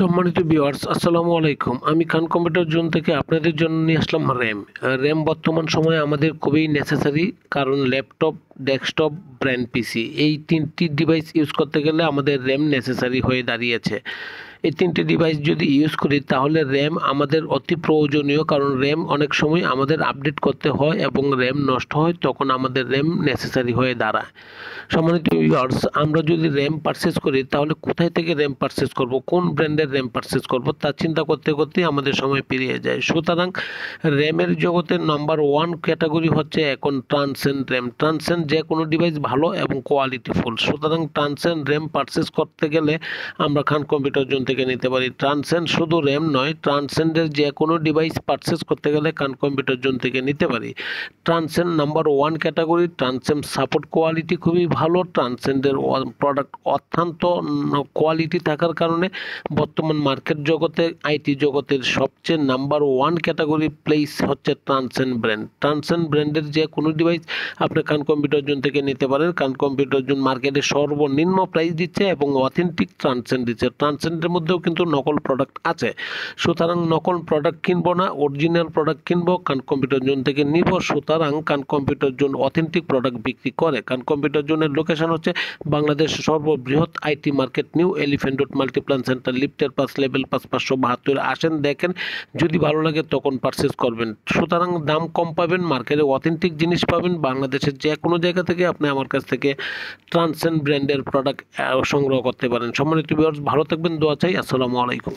সম্মানিত ভিউয়ার্স, আসসালামু আলাইকুম। আমি খান কম্পিউটার জোন থেকে আপনাদের জন্য নিয়ে আসলাম র্যাম। র্যাম বর্তমান সময়ে আমাদের খুবই নেসেসারি, কারণ ল্যাপটপ, ডেস্কটপ, ব্র্যান্ড পিসি এই তিনটি ডিভাইস ইউজ করতে গেলে আমাদের র্যাম নেসেসারি হয়ে দাঁড়িয়েছে। এই তিনটি ডিভাইস যদি ইউজ করি তাহলে র্যাম আমাদের অতি প্রয়োজনীয়, কারণ র্যাম অনেক সময় আমাদের আপডেট করতে হয় এবং র্যাম নষ্ট হয়, তখন আমাদের র্যাম নেসেসারি হয়ে দাঁড়ায়। সম্মানিত ভিউয়ার্স, আমরা যদি র্যাম পারচেজ করি তাহলে কোথায় থেকে র্যাম পারচেজ করব, কোন ব্র্যান্ডের র্যাম পারচেজ করব, তা চিন্তা করতে করতে আমাদের সময় পেরিয়ে যায়। সুতরাং র্যামের জগতের নাম্বার ওয়ান ক্যাটাগরি হচ্ছে এখন ট্রান্সেন্ড র্যাম। ট্রান্সেন্ড যে কোনো ডিভাইস ভালো এবং কোয়ালিটিফুল। সুতরাং ট্রান্সেন্ড র্যাম পারচেজ করতে গেলে আমরা খান কম্পিউটার জোন থেকে নিতে পারি। ট্রান্সেন্ড শুধু র্যাম নয়, ট্রান্সেন্ডের যে কোনো ডিভাইস পারচেজ করতে গেলে খান কম্পিউটার জোন থেকে নিতে পারি। Transcend number one category. Transcend support quality খুবই ভালো। ট্রান্সেন্ডের প্রোডাক্ট অত্যন্ত কোয়ালিটি থাকার কারণে বর্তমান মার্কেট জগতে, আইটি জগতের সবচেয়ে নাম্বার ওয়ান ক্যাটাগরি প্লেস হচ্ছে ট্রান্সেন্ড ব্র্যান্ড। ট্রান্সেন্ড ব্র্যান্ডের যে কোনো ডিভাইস আপনি খান কম্পিউটার জোন থেকে নিতে পারেন। খান কম্পিউটার জোন মার্কেটে সর্বনিম্ন প্রাইস দিচ্ছে এবং অথেন্টিক ট্রান্সেন্ড দিচ্ছে। ট্রান্সেন্ডের মধ্যেও কিন্তু নকল প্রোডাক্ট আছে। সুতরাং নকল প্রোডাক্ট কিনবো না, অরিজিনাল প্রোডাক্ট কিনবো, খান কম্পিউটার জোন থেকে নিব। সুতরাং খান কম্পিউটার জোন অথেন্টিক প্রোডাক্ট বিক্রি করে। খান কম্পিউটার জোনের লোকেশন হচ্ছে বাংলাদেশের সর্ববৃহৎ IT market, new elephant road, Multiplan centre, লিফটের পাস, লেভেল পাস, 572। আসেন, দেখেন, যদি ভালো লাগে তখন পারচেজ করবেন। সুতরাং দাম কম পাবেন, মার্কেটে অথেন্টিক জিনিস পাবেন। বাংলাদেশের যে কোনো জায়গা থেকে আপনি আমার কাছ থেকে ট্রান্সেন্ড ব্র্যান্ডের প্রোডাক্ট সংগ্রহ করতে পারেন। সম্মানিত ভিউয়ার্স, ভালো থাকবেন, দোয়া চাই। আসসালামু আলাইকুম।